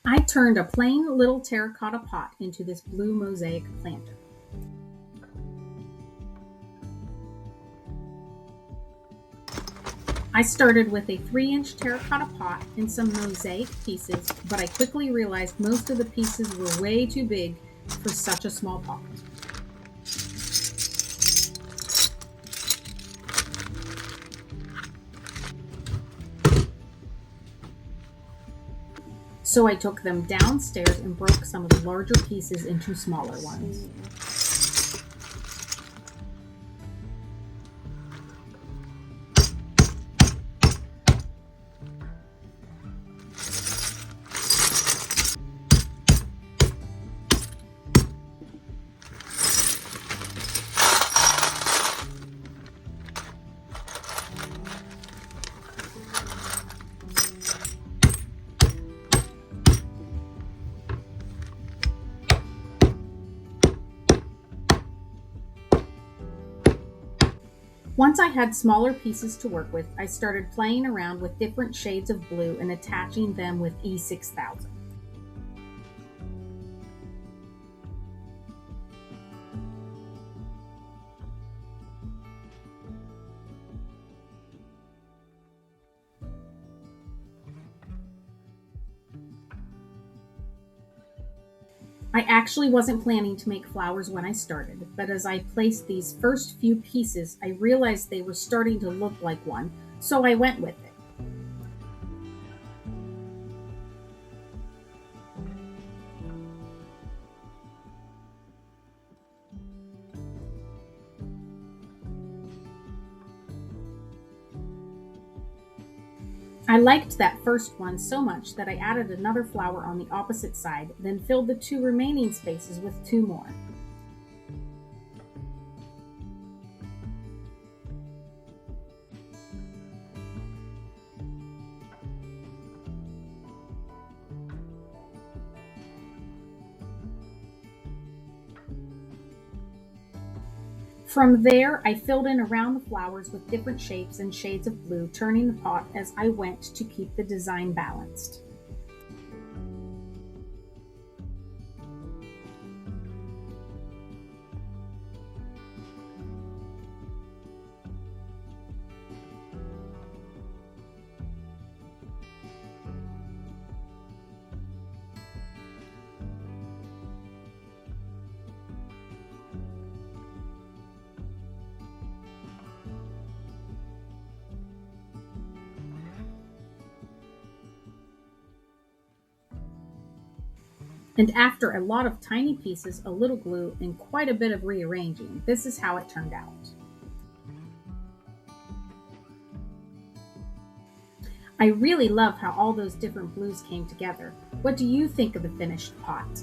I turned a plain little terracotta pot into this blue mosaic planter. I started with a 3-inch terracotta pot and some mosaic pieces, but I quickly realized most of the pieces were way too big for such a small pot. So I took them downstairs and broke some of the larger pieces into smaller ones. Once I had smaller pieces to work with, I started playing around with different shades of blue and attaching them with E6000. I actually wasn't planning to make flowers when I started, but as I placed these first few pieces, I realized they were starting to look like one, so I went with it. I liked that first one so much that I added another flower on the opposite side, then filled the two remaining spaces with two more. From there, I filled in around the flowers with different shapes and shades of blue, turning the pot as I went to keep the design balanced. And after a lot of tiny pieces, a little glue, and quite a bit of rearranging, this is how it turned out. I really love how all those different blues came together. What do you think of the finished pot?